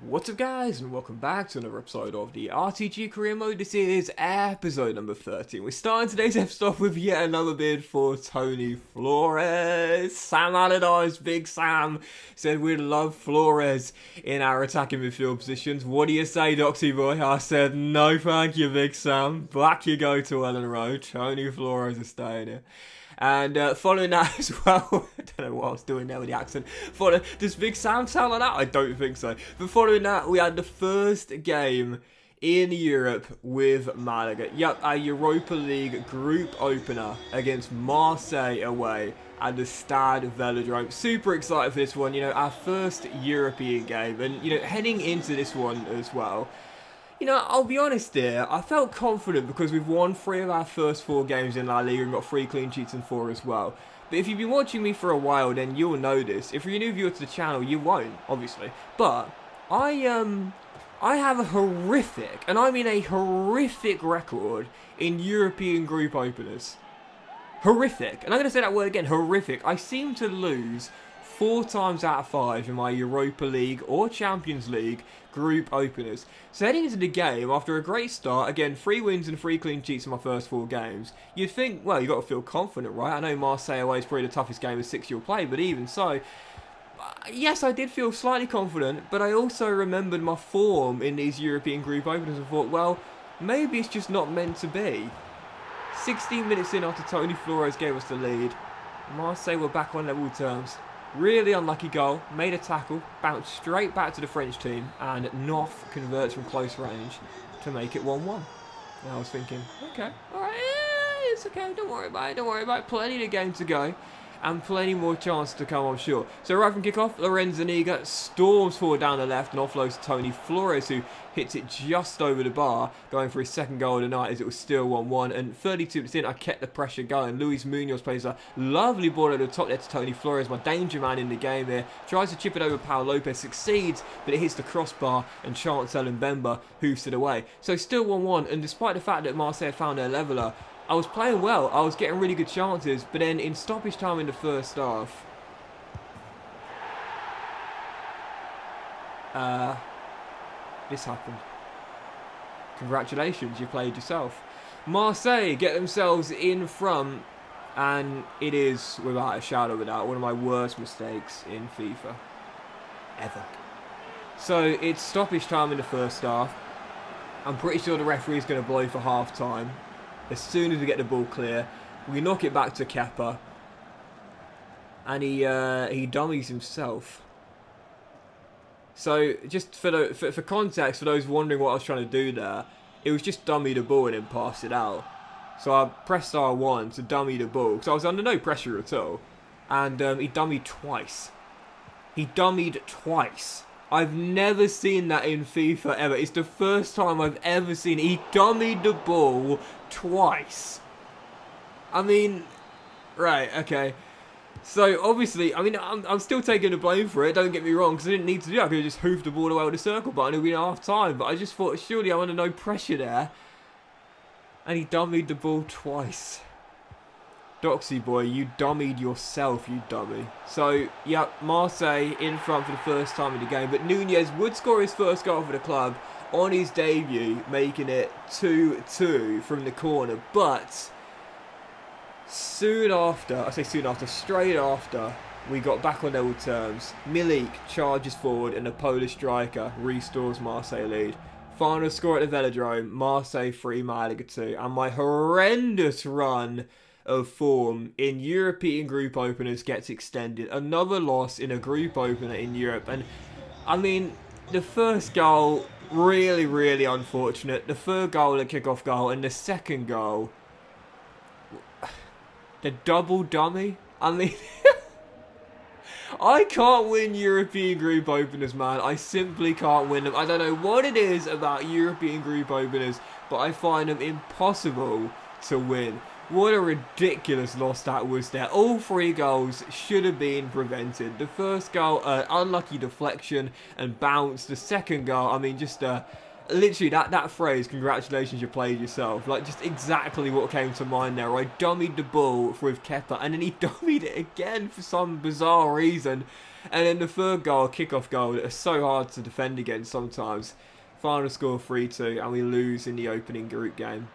What's up guys, and welcome back to another episode of the RTG Career Mode. This is episode number 13. We're starting today's episode off with yet another bid for Tony Flores. Sam Allardyce, Big Sam, said we'd love Flores in our attacking midfield positions. What do you say, Docksy Boy? I said, no thank you, Big Sam. Back you go to Ellen Road. Tony Flores is staying here. And following that as well, I don't know what I was doing there with the accent. Does Big Sam sound like that? I don't think so. But following that, we had the first game in Europe with Malaga. Yep, our Europa League group opener against Marseille away at the Stade Velodrome. Super excited for this one, you know, our first European game. And, you know, heading into this one as well, you know, I'll be honest here, I felt confident because we've won 3 of our first 4 games in La Liga and got 3 clean sheets in 4 as well. But if you've been watching me for a while, then you'll know this. If you're a new viewer to the channel, you won't, obviously. But I have a horrific, and I mean a horrific record in European group openers. Horrific. And I'm going to say that word again, horrific. I seem to lose 4 times out of 5 in my Europa League or Champions League group openers. So heading into the game, after a great start, again, 3 wins and 3 clean sheets in my first 4 games, you'd think, well, you've got to feel confident, right? I know Marseille away is probably the toughest game of 6 you'll play, but even so, yes, I did feel slightly confident, but I also remembered my form in these European group openers and thought, well, maybe it's just not meant to be. 16 minutes in after Tony Flores gave us the lead, Marseille were back on level terms. Really unlucky goal, made a tackle, bounced straight back to the French team, and Noff converts from close range to make it 1-1. And I was thinking, okay, alright, it's okay, don't worry about it, plenty of the game to go, and plenty more chance to come, I'm sure. So right from kickoff, Lorenzo Zuniga storms forward down the left and offloads to Tony Flores, who hits it just over the bar, going for his second goal of the night as it was still 1-1. And 32 minutes in, I kept the pressure going. Luis Munoz plays a lovely ball over the top there to Tony Flores, my danger man in the game here. Tries to chip it over Paul Lopez, succeeds, but it hits the crossbar and Chancel Mbemba hoofs it away. So still 1-1, and despite the fact that Marseille found their leveller, I was playing well, I was getting really good chances, but then in stoppage time in the first half, this happened. Congratulations, you played yourself. Marseille get themselves in front, and it is, without a shadow of a doubt, one of my worst mistakes in FIFA ever. So it's stoppage time in the first half. I'm pretty sure the referee is going to blow for half time. As soon as we get the ball clear, we knock it back to Kepa, and he dummies himself. So just for context, for those wondering what I was trying to do there, it was just dummy the ball and then pass it out. So I pressed R1 to dummy the ball because I was under no pressure at all, and he dummied twice. He dummied twice. I've never seen that in FIFA ever. It's the first time I've ever seen it. He dummied the ball twice. I mean, right, okay. So, obviously, I mean, I'm still taking the blame for it, don't get me wrong, because I didn't need to do that. I could have just hoofed the ball away with the circle button. It would be half time. But I just thought, surely I'm under no pressure there. And he dummied the ball twice. Docksy Boy, you dummied yourself, you dummy. So, yeah, Marseille in front for the first time in the game. But Nunez would score his first goal for the club on his debut, making it 2-2 from the corner. But soon after, straight after, we got back on level terms. Milik charges forward and the Polish striker restores Marseille lead. Final score at the Velodrome, Marseille 3, Malaga 2. And my horrendous run of form in European group openers gets extended. Another loss in a group opener in Europe. And I mean, the first goal, really, really unfortunate. The third goal, a kick-off goal, and the second goal, the double dummy. I mean, I can't win European group openers, man. I simply can't win them. I don't know what it is about European group openers, but I find them impossible to win. What a ridiculous loss that was there. All 3 goals should have been prevented. The first goal, unlucky deflection and bounce. The second goal, I mean, just a Literally, that phrase, congratulations, you played yourself. Like, just exactly what came to mind there. I dummied the ball with Kepa, and then he dummied it again for some bizarre reason. And then the third goal, kickoff goal, that is so hard to defend against sometimes. Final score 3-2, and we lose in the opening group game.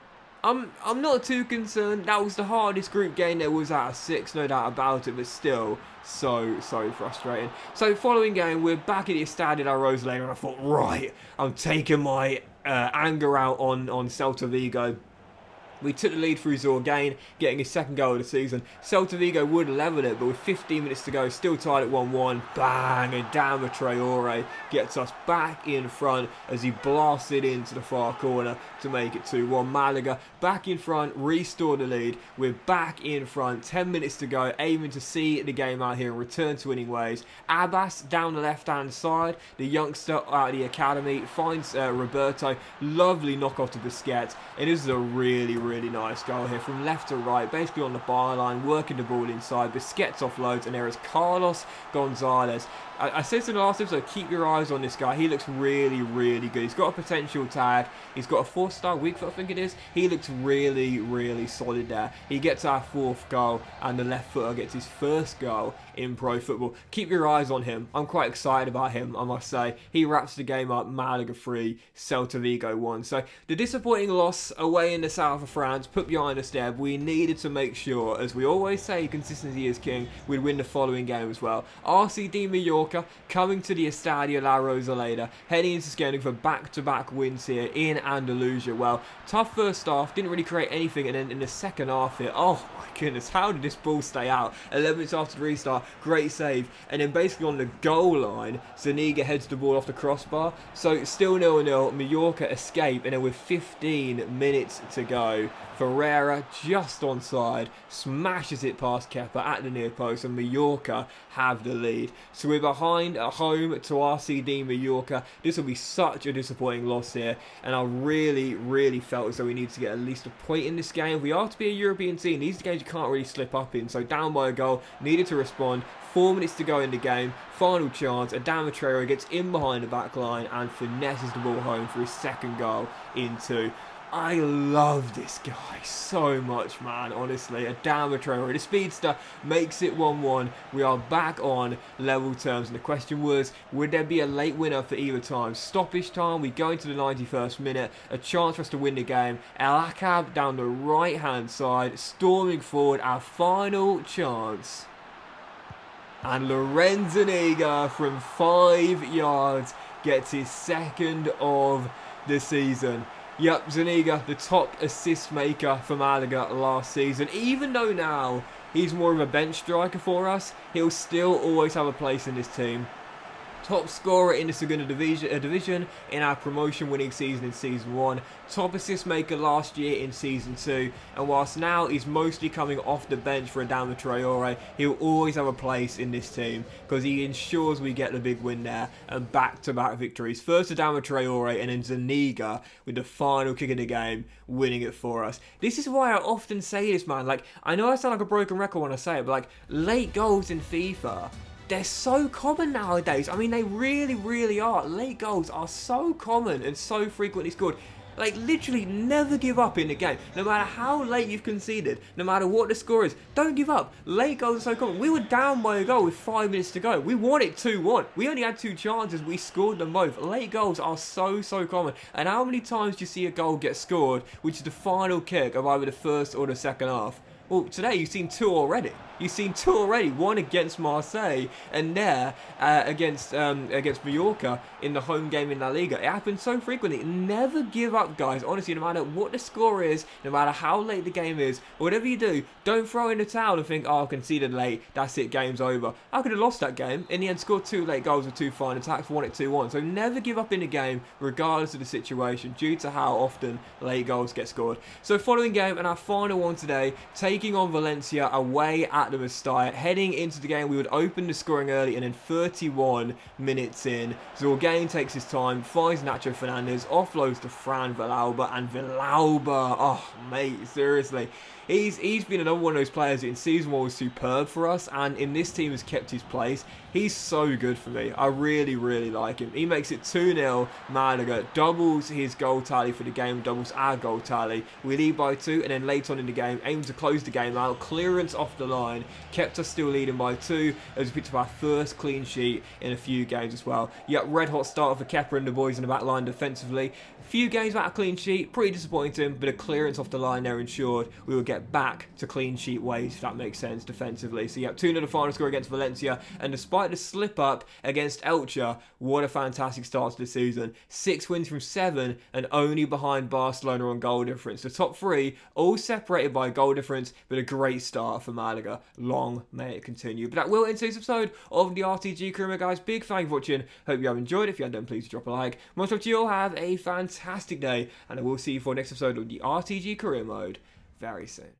I'm not too concerned. That was the hardest group game there was out of 6, no doubt about it, but still so frustrating. So following game, we're back at the Estadio La Rosaleda, and I thought, right, I'm taking my anger out on Celta Vigo. We took the lead through Zorgain, getting his second goal of the season. Celta Vigo would have levelled it, but with 15 minutes to go, still tied at 1-1. Bang! And Adama Traore gets us back in front as he blasted into the far corner to make it 2-1. Malaga back in front, restore the lead. We're back in front, 10 minutes to go, aiming to see the game out here and return to winning ways. Abbas down the left-hand side, the youngster out of the academy, finds Roberto. Lovely knock-off to Busquets, and this is a really nice goal here from left to right, basically on the byline, working the ball inside. Busquets offloads, and there is Carlos Gonzalez. I said in the last episode, keep your eyes on this guy. He looks really good. He's got a potential tag. He's got a 4-star weak foot, I think it is. He looks really solid there. He gets our 4th goal, and the left footer gets his 1st goal in pro football. Keep your eyes on him. I'm quite excited about him, I must say. He wraps the game up. Malaga 3, Celta Vigo 1. So the disappointing loss away in the south of France put behind us there. We needed to make sure, as we always say, consistency is king, we'd win the following game as well. RCD Mallorca coming to the Estadio La Rosaleda, heading into scaling for back-to-back wins here in Andalusia. Well, tough first half, didn't really create anything, and then in the second half here, oh my goodness, how did this ball stay out? 11 minutes after the restart, great save, and then basically on the goal line, Zuniga heads the ball off the crossbar. So still 0-0, Mallorca escape, and then with 15 minutes to go, Ferreira just onside, smashes it past Kepa at the near post, and Mallorca have the lead. So we're behind at home to RCD Mallorca. This will be such a disappointing loss here, and I really felt as though we need to get at least a point in this game. If we are to be a European team, these games you can't really slip up in. So down by a goal, needed to respond. 4 minutes to go in the game, final chance, Adama Traore gets in behind the back line and finesses the ball home for his 2nd goal in 2. I love this guy so much, man, honestly. Adama Traore, the speedster, makes it 1-1. We are back on level terms, and the question was, would there be a late winner for either time? Stoppage time, we go into the 91st minute, a chance for us to win the game. El Akab down the right-hand side, storming forward, our final chance. And Lorenzo Zuniga from 5 yards gets his 2nd of the season. Yep, Zuniga, the top assist maker for Malaga last season. Even though now he's more of a bench striker for us, he'll still always have a place in this team. Top scorer in the Segunda division in our promotion winning season in Season 1. Top assist maker last year in Season 2. And whilst now he's mostly coming off the bench for Adama Traore, he'll always have a place in this team because he ensures we get the big win there and back-to-back victories. First Adama Traore and then Zuniga with the final kick of the game winning it for us. This is why I often say this, man. Like, I know I sound like a broken record when I say it, but like, late goals in FIFA, they're so common nowadays. I mean, they really are. Late goals are so common and so frequently scored. Like, literally never give up in the game. No matter how late you've conceded, no matter what the score is, don't give up. Late goals are so common. We were down by a goal with 5 minutes to go. We won it 2-1. We only had 2 chances. We scored them both. Late goals are so common. And how many times do you see a goal get scored, which is the final kick of either the first or the second half? Well, today you've seen 2 already. You've seen 2 already. One against Marseille, and there against Mallorca in the home game in La Liga. It happens so frequently. Never give up, guys. Honestly, no matter what the score is, no matter how late the game is, whatever you do, don't throw in the towel and think, oh, I conceded late, that's it, game's over. I could have lost that game. In the end, scored 2 late goals with 2 fine attacks, won it 2-1. So never give up in the game, regardless of the situation, due to how often late goals get scored. So following game, and our final one today, taking on Valencia away at the Mestalla. Heading into the game, we would open the scoring early, and then 31 minutes in, Zorgain takes his time, finds Nacho Fernandez, offloads to Fran Villalba, and Villalba, oh mate, seriously, He's been another one of those players that in season 1 was superb for us, and in this team has kept his place. He's so good for me. I really, really like him. He makes it 2-0 Malaga, doubles his goal tally for the game, doubles our goal tally. We lead by 2, and then later on in the game, aims to close the game out. Clearance off the line, kept us still leading by 2, as we picked up our first clean sheet in a few games as well. Yep, red hot start for Kepa and the boys in the back line defensively. A few games without a clean sheet, pretty disappointing, but a clearance off the line there ensured we will get back to clean sheet ways, if that makes sense, defensively. So yep, 2-0 final score against Valencia, and despite the slip up against Elche, what a fantastic start to the season. 6 wins from 7, and only behind Barcelona on goal difference. The top 3 all separated by goal difference, but a great start for Malaga. Long may it continue. But that will end today's episode of the RTG Career Mode, guys. Big thank you for watching. Hope you have enjoyed. If you have done, please drop a like. Most of you all have a fantastic day, and I will see you for the next episode of the RTG Career Mode very soon.